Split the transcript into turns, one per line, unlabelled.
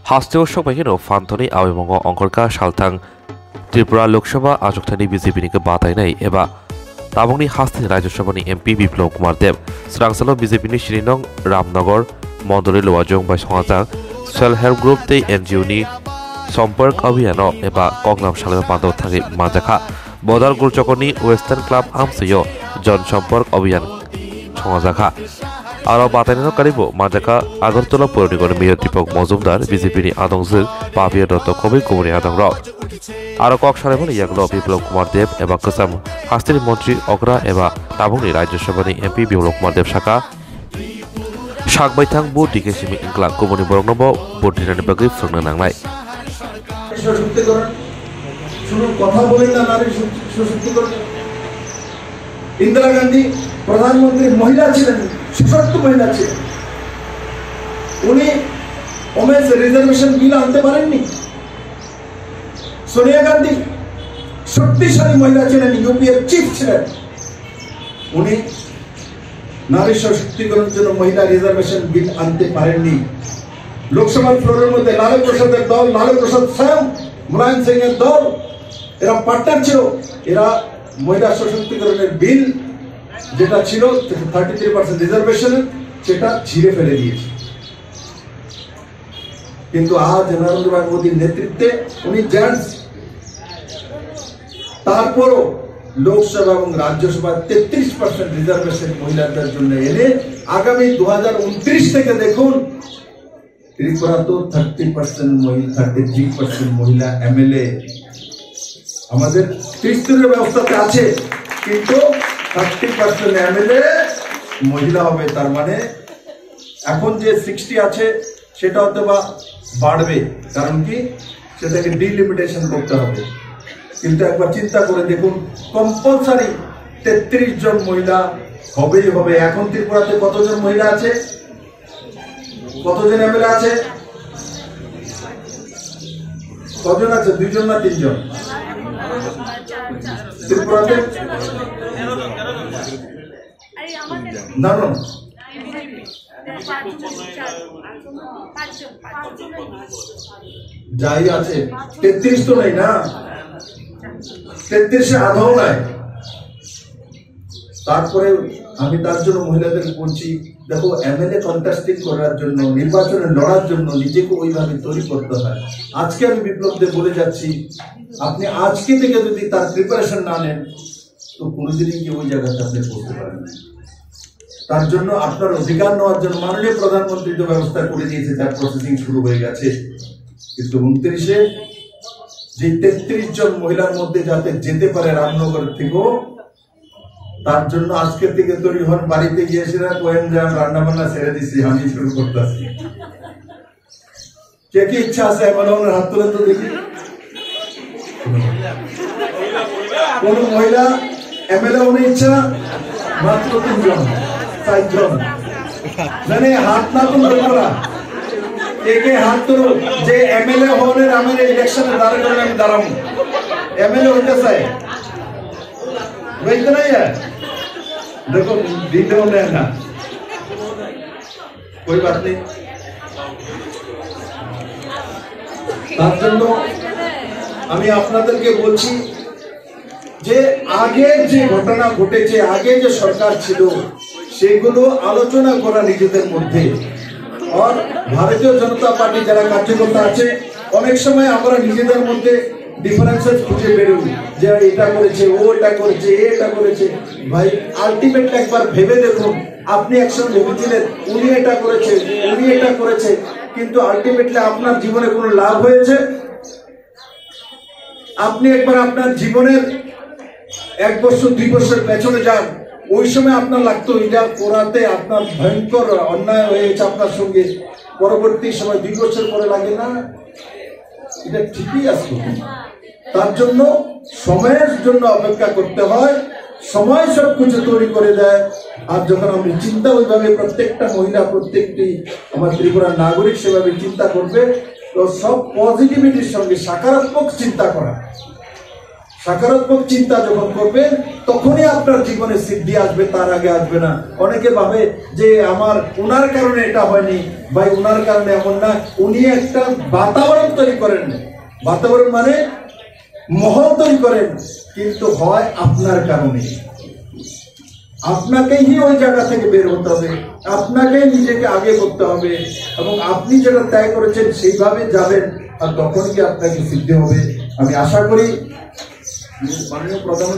हास्टेव सबाइनो फान्थनि आवेमंग अंकरका सालथां Tripura Lok Sabha आजकथानि BJP के बातायनाय एबा ताबंनि हास्ते राज्यसभानि MP Biplab Kumar देव स्रांसालो BJP श्रीनंग Ramnagar मंडली लोवाजों बाय संगाजा सेल्फ हेल्प ग्रुप ते एनजीओ नि सम्पर्क अभियान एबा कगनाम सालेम पादो थागे माजाखा बदार गुलचकनि वेस्टार्न क्लाब आमसेयो जन सम्पर्क अभियान संगाजाखा आरो बातायनो कारिबो माजाका आगरतला पौर निगम मेयर दीपक मजुमदार बीजेपी नि आदंजों पापिया दत्त कबि कुमारी आदंग आरो कक सालेमन यागलो बिप्लब कुमार देव एबा कसाम हास्टेनि मंत्री अग्रा एबा ताबुंनि राज्यसभानि एमपी बिप्लब कुमार देव साका सागबायथां बु डिकेसिमि इंक्ला कुमनि बरंनब बर्दिनानि बागै फोरनो नांनाय
इंदिरा गांधी प्रधानमंत्री महिला छिलेन सशक्त महिला छिलेन उन्हें ओमेन्स रिजर्वेशन बिल आनते पारेनনি सोनिया गांधी शक्तिशाली महिला छिलेन यूपीए चीफ छिलेन उन्हें नारी सशक्तिकरण जন্য महिला रिजर्वेशन बिल आनते पारेनনি लोकसभा फ्लोरेर মধ্যে লালু প্রসাদের দল লালু প্রসাদ স্বয়ং মুলায়ম সিং এর দল এরা পার্টনার ছিল এরা महिला सशक्तिकरण बिल যেটা ছিল 33% রিজার্ভেশন সেটা ছিঁড়ে ফেলে দিয়েছে কিন্তু আজ নরেন্দ্র ভাই মোদীর নেতৃত্বে উনি জেন্টস তারপরও লোকসভা এবং রাজ্যসভা 33% রিজার্ভেশন মহিলাদের জন্য এনে আগামী 2029 থেকে দেখুন ত্রিপুরা তো 30% মহিলা 33% মহিলা এমএলএ আমাদের ত্রিস্তরীয় ব্যবস্থাতে আছে কিন্তু 30% এমএলএ মহিলা হবে তার মানে এখন যে 60 আছে সেটা হয়তোবা বাড়বে কারণ কি সেটাকে ডিলিমিটেশন করতে হবে কিন্তু একবার চিন্তা করে দেখুন কম্পালসারি 33 জন মহিলা হবেই হবে এখন ত্রিপুরাতে কতজন মহিলা আছে কতজন এমএলএ আছে কতজন আছে দুইজন না তিনজন ত্রিপুরাতে না না যাই আছে 33 তো নাই না 33 আধাও নাই তারপরে আমি তার জন্য মহিলাদের বলছি দেখো এমএলএ কন্টেস্টিং করার জন্য নির্বাচনে লড়ার জন্য নিজেকে ওইভাবে তৈরি করতে হয় আজকে আমি বিপ্লবদের বলে যাচ্ছি আপনি আজকে থেকে যদি তার প্রিপারেশন না নেন তো কোনোদিনই কি ওই জায়গাতে আপনি পৌঁছতে পারবেন না তার জন্য আপনার অধিকার নেওয়ার জন্য মাননীয় প্রধানমন্ত্রী যে ব্যবস্থা করে দিয়েছে তার প্রসেসিং শুরু হয়ে গেছে কিন্তু 29-এ যে 33 জন মহিলার মধ্যে যাতে যেতে পারে রামনগর থেকেও তার জন্য আজকে থেকে তৈরি হন বাড়িতে গিয়েছিলেন কোয়েন যান রান্না বান্না ছেড়ে দিচ্ছি আমি শুরু করতেছি কে কি ইচ্ছা আছে এমন হাত তুলে তো দেখি কোন মহিলা এমএলএ হওয়ার ইচ্ছা মাত্র 3 জন 4 জন মানে হাত না তুলতে পারা একে হাত তুলো যে এমএলএ হওয়ার আমার ইলেকশনে দাঁড় করেন আমি দাঁড়াবো এমএলএ হতে চাই वही नहीं है देखो वीडियो में ना कोई बात नहीं তার জন্য আমি আপনাদেরকে বলছি যে আগে যে ঘটনা ঘটেছে আগে যে সরকার ছিল সেগুলো আলোচনা করা নিজেদের মধ্যে আর ভারতীয় জনতা পার্টি যারা কার্যকর্তা আছে অনেক সময় আমরা নিজেদের মধ্যে ডিফারেন্সেস খুঁজে বেরোই যে এটা করেছে ও এটা করেছে এটা করেছে ভাই আলটিমেটলি একবার ভেবে দেখুন আপনি একসময় ভেবেছিলেন উনি এটা করেছে উনি এটা করেছে কিন্তু আলটিমেটলি আপনার জীবনে কোনো লাভ হয়েছে আপনি একবার আপনার জীবনের 1 বছর 2 বছর পেছনে যান ওই সময় আপনার লাগতো এটা করাতে আপনার ভয়ঙ্কর অন্যায় হয়েছে আপনার সঙ্গে পরবর্তী সময় 2 বছর পরে লাগে না এটা ঠিকই আছে তার জন্য সময়ের জন্য অপেক্ষা করতে হয় সময় সবকিছু তৈরি করে দেয় আর যখন আমি চিন্তা ওইভাবে প্রত্যেকটা মহিলা প্রত্যেকটি আমার ত্রিপুরার নাগরিক সেভাবে চিন্তা করবে তো সব পজিটিভিটির সঙ্গে সকারাত্মক চিন্তা করা সকারাত্মক চিন্তা যখন করবেন তখনই আপনার জীবনে সিদ্ধি আসবে, তার আগে আসবে না। অনেকে ভাবে যে আমার উনার কারণে এটা হয়নি, ভাই উনার কারণে এমন না, উনি একটা বাতাবরণ তৈরি করেন, বাতাবরণ মানে মহল তৈরি করেন, কিন্তু হয় আপনার কারণে। আপনাকেই ওই জায়গা থেকে বের হতে হবে, আপনাকেই নিজেকে আগে করতে হবে, এবং আপনি যেটা ত্যাগ করেছেন সেইভাবে যাবেন, আর তখন কি আপনাকে সিদ্ধি হবে। আমি আশা করি মাননীয় প্রধানমন্ত্রী